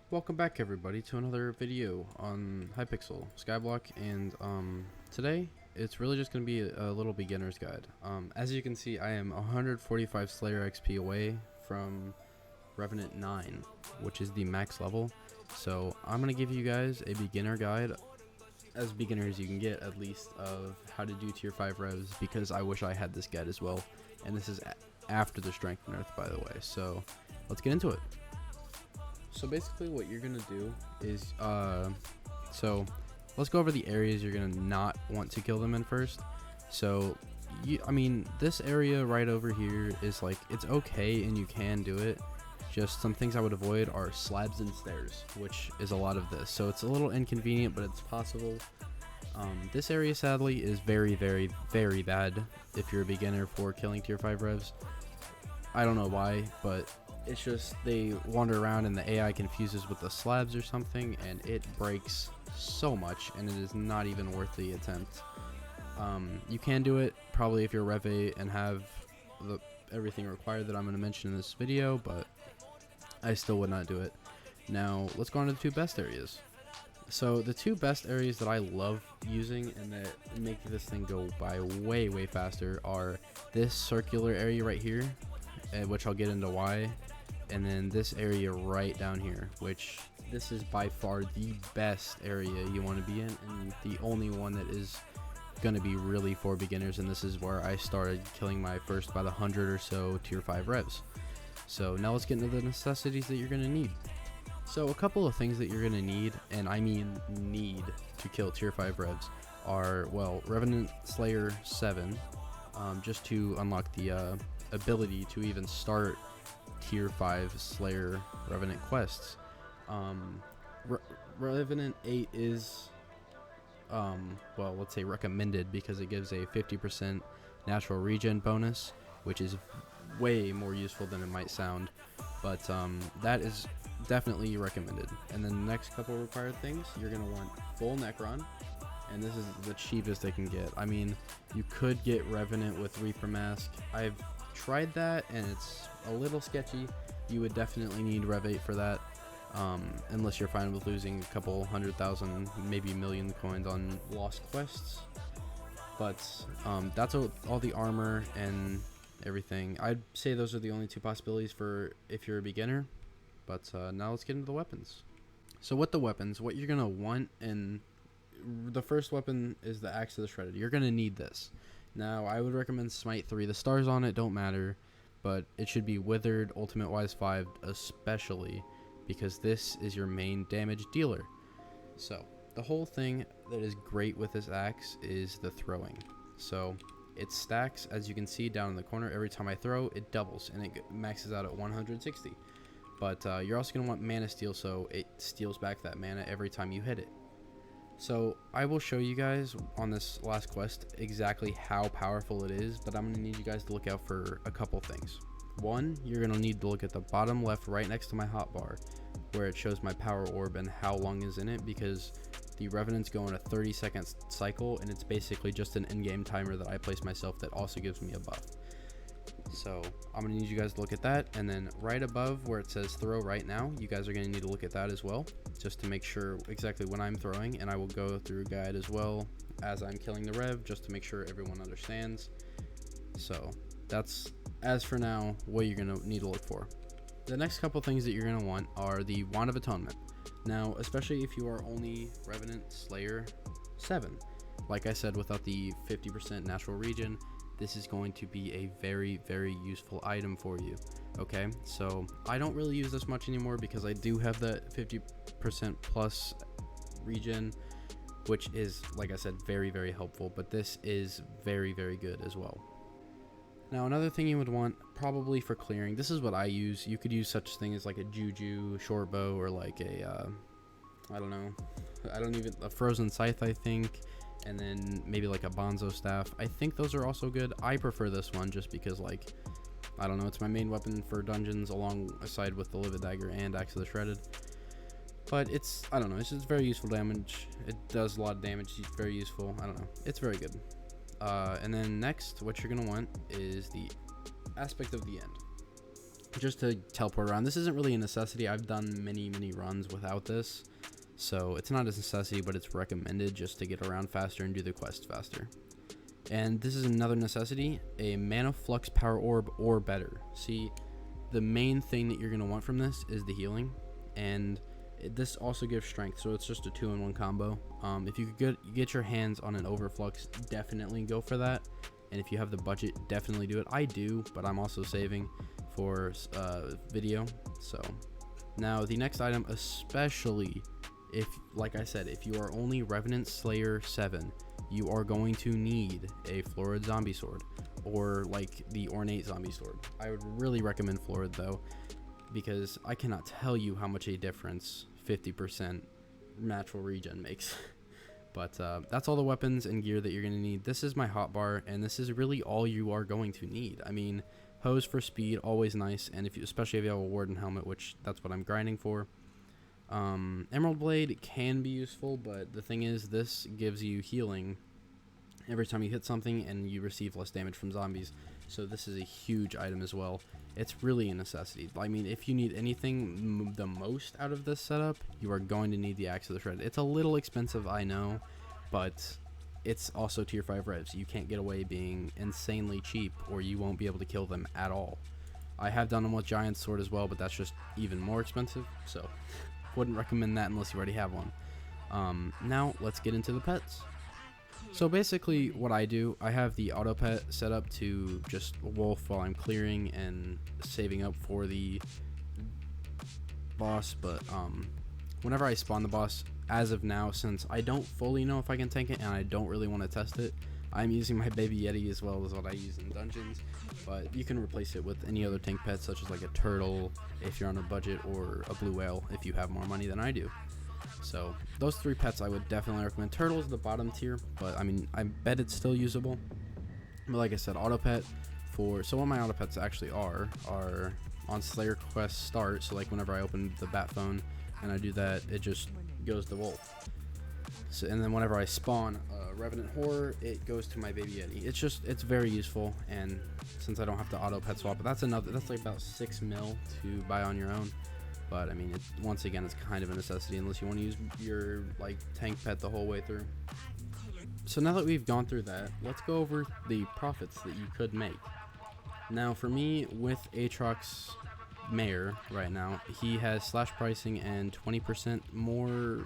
Welcome back everybody to another video on Hypixel Skyblock, and today it's really just going to be a little beginner's guide. As you can see, I am 145 Slayer XP away from Revenant 9, which is the max level. So I'm going to give you guys a beginner guide, as beginner as you can get at least, of how to do tier 5 revs, because I wish I had this guide as well, and this is after the strength nerf, by the way. So let's get into it. So basically what you're gonna do is so let's go over the areas you're gonna not want to kill them in first. So I mean, this area right over here is like, it's okay and you can do it. Just some things I would avoid are slabs and stairs, which is a lot of this. So it's a little inconvenient, but it's possible. This area sadly is very bad if you're a beginner for killing tier 5 revs. I don't know why, but it's just they wander around and the AI confuses with the slabs or something, and it breaks so much, and it is not even worth the attempt. You can do it probably if you're Rev 8 and have everything required that I'm going to mention in this video, but I still would not do it. Now let's go on to the two best areas. So the two best areas that I love using and that make this thing go by way faster are this circular area right here, which I'll get into why, and then this area right down here, which this is by far the best area you want to be in, and the only one that is going to be really for beginners, and this is where I started killing my first about 100 or so tier 5 revs. So now let's get into the necessities that you're going to need. So a couple of things that you're going to need, and I mean need, to kill tier 5 revs are, well, Revenant Slayer 7, just to unlock the ability to even start tier 5 Slayer Revenant quests. Revenant 8 is well, let's say recommended, because it gives a 50% natural regen bonus, which is way more useful than it might sound, but that is definitely recommended. And then the next couple required things, you're going to want full Necron, and this is the cheapest they can get. I mean, you could get Revenant with Reaper Mask. I've tried that and it's a little sketchy. You would definitely need Rev 8 for that, unless you're fine with losing a couple 100,000, maybe a million coins on lost quests. But that's all the armor and everything. I'd say those are the only two possibilities for if you're a beginner. But now let's get into the weapons. So with the weapons, what you're gonna want, and the first weapon is the Axe of the Shredded. You're gonna need this. Now I would recommend Smite 3. The stars on it don't matter, but it should be Withered, Ultimate Wise 5 especially, because this is your main damage dealer. So the whole thing that is great with this axe is the throwing. So it stacks, as you can see down in the corner. Every time I throw, it doubles, and it maxes out at 160. But you're also going to want Mana Steal, so it steals back that mana every time you hit it. So I will show you guys on this last quest exactly how powerful it is, but I'm going to need you guys to look out for a couple things. One, you're going to need to look at the bottom left right next to my hotbar, where it shows my power orb and how long is in it, because the Revenants go in a 30-second cycle, and it's basically just an in-game timer that I place myself that also gives me a buff. So I'm going to need you guys to look at that, and then right above where it says throw right now, you guys are going to need to look at that as well, just to make sure exactly when I'm throwing, and I will go through a guide as well as I'm killing the rev, just to make sure everyone understands. So that's, as for now, what you're going to need to look for. The next couple things that you're going to want are the Wand of Atonement. Now, especially if you are only Revenant Slayer 7, like I said, without the 50% natural regen, this is going to be a very useful item for you. Okay, so I don't really use this much anymore because I do have that 50% plus regen, which is, like I said, very helpful, but this is very good as well. Now another thing you would want probably for clearing, this is what I use. You could use such thing as like a Juju short bow, or like a I don't know, a Frozen Scythe, I think, and then maybe like a Bonzo staff. I think those are also good. I prefer this one just because, like, I don't know, it's my main weapon for dungeons alongside with the Livid Dagger and Axe of the Shredded. But it's, I don't know, it's just very useful damage. It does a lot of damage. It's very useful. I don't know, it's very good. And then next, what you're gonna want is the Aspect of the End. just to teleport around. This isn't really a necessity. I've done many runs without this, so it's not a necessity, but it's recommended just to get around faster and do the quest faster. And this is another necessity, a mana flux power orb or better. See, the main thing that you're going to want from this is the healing, and this also gives strength, so it's just a 2-in-1 combo. If you could get your hands on an overflux, definitely go for that. And if you have the budget, definitely do it. I do, but I'm also saving for video. So now the next item, especially if, like I said, if you are only Revenant Slayer 7, you are going to need a Florid Zombie Sword, or like the Ornate Zombie Sword. I would really recommend Florid though, because I cannot tell you how much a difference 50% natural regen makes. But that's all the weapons and gear that you're going to need. This is my hotbar, and this is really all you are going to need. I mean, hose for speed, always nice, and especially if you have a Warden helmet, which that's what I'm grinding for. Emerald Blade can be useful, but the thing is, this gives you healing every time you hit something, and you receive less damage from zombies. So this is a huge item as well. It's really a necessity. I mean, if you need anything the most out of this setup, you are going to need the Axe of the Shred. It's a little expensive, I know, but it's also tier 5 revs. You can't get away being insanely cheap, or you won't be able to kill them at all. I have done them with Giant Sword as well, but that's just even more expensive, so wouldn't recommend that unless you already have one. Now let's get into the pets. So basically what I do, I have the auto pet set up to just wolf while I'm clearing and saving up for the boss, but whenever I spawn the boss, as of now, since I don't fully know if I can tank it and I don't really want to test it, I'm using my Baby Yeti as well as what I use in dungeons, but you can replace it with any other tank pet, such as like a turtle if you're on a budget, or a blue whale if you have more money than I do. So those 3 pets I would definitely recommend. Turtle is the bottom tier, but I mean, I bet it's still usable. But like I said, auto pet so what my auto pets actually are on Slayer quest start. So like whenever I open the bat phone and I do that, it just goes to wolf. So, and then whenever I spawn Revenant Horror, it goes to my Baby Yeti. It's very useful, and since I don't have to auto pet swap, but that's like about 6 mil to buy on your own. But I mean, once again, it's kind of a necessity unless you want to use your like tank pet the whole way through. So now that we've gone through that, let's go over the profits that you could make. Now for me, with Aatrox Mayor right now, he has slash pricing and 20% more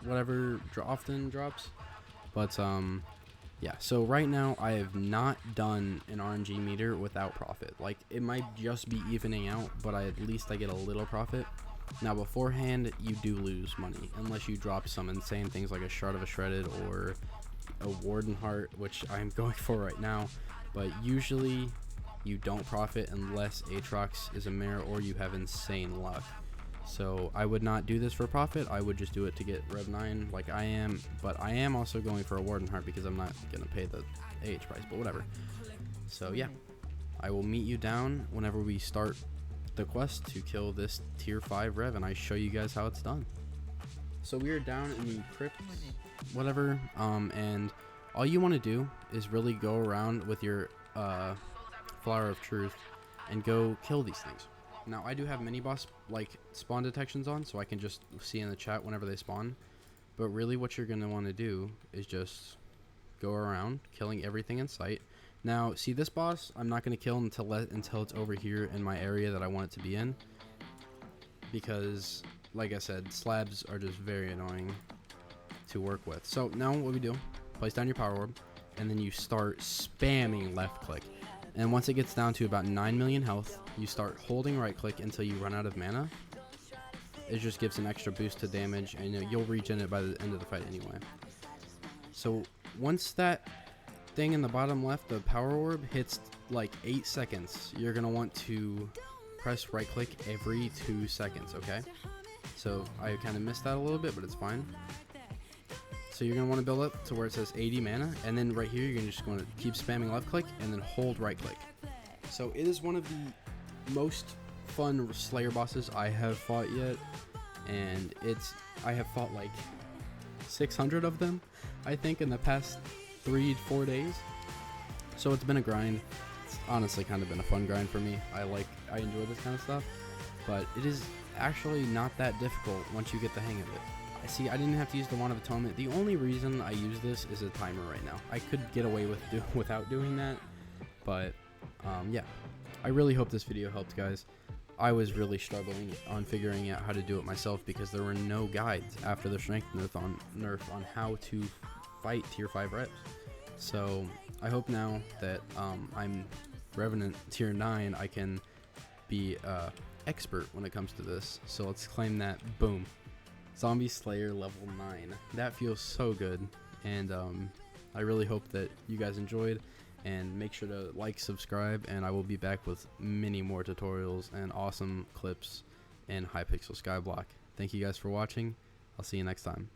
whatever often drops. But yeah, so right now I have not done an RNG meter without profit. Like, it might just be evening out, but at least I get a little profit. Now beforehand, you do lose money unless you drop some insane things like a Shard of a Shredded or a Warden Heart, which I'm going for right now. But usually you don't profit unless Aatrox is a mare or you have insane luck. So I would not do this for profit. I would just do it to get Rev 9 like I am. But I am also going for a Warden Heart because I'm not going to pay the AH price, but whatever. So yeah, I will meet you down whenever we start the quest to kill this tier 5 Rev, and I show you guys how it's done. So we are down in the crypt, whatever, and all you want to do is really go around with your Flower of Truth and go kill these things. Now I do have mini boss like spawn detections on, so I can just see in the chat whenever they spawn, but really what you're going to want to do is just go around killing everything in sight. Now see, this boss I'm not going to kill until it's over here in my area that I want it to be in, because like I said, slabs are just very annoying to work with. So now what we do, place down your power orb, and then you start spamming left click. And once it gets down to about 9 million health, you start holding right click until you run out of mana. It just gives an extra boost to damage, and you'll regen it by the end of the fight anyway. So once that thing in the bottom left, the power orb, hits like 8 seconds, you're going to want to press right click every 2 seconds, okay? So I kind of missed that a little bit, but it's fine. So you're going to want to build up to where it says 80 mana, and then right here you're just going to keep spamming left click and then hold right click. So it is one of the most fun Slayer bosses I have fought yet, and I have fought like 600 of them, I think, in the past 3-4 days. So it's been a grind. It's honestly kind of been a fun grind for me. I I enjoy this kind of stuff, but it is actually not that difficult once you get the hang of it. I didn't have to use the Wand of Atonement. The only reason I use this is a timer right now. I could get away with without doing that, but yeah. I really hope this video helped, guys. I was really struggling on figuring out how to do it myself because there were no guides after the strength nerf on how to fight tier 5 reps. So I hope now that I'm Revenant tier 9, I can be expert when it comes to this. So let's claim that. Boom. Zombie Slayer level 9. That feels so good, and I really hope that you guys enjoyed. And make sure to like, subscribe, and I will be back with many more tutorials and awesome clips in Hypixel Skyblock. Thank you guys for watching. I'll see you next time.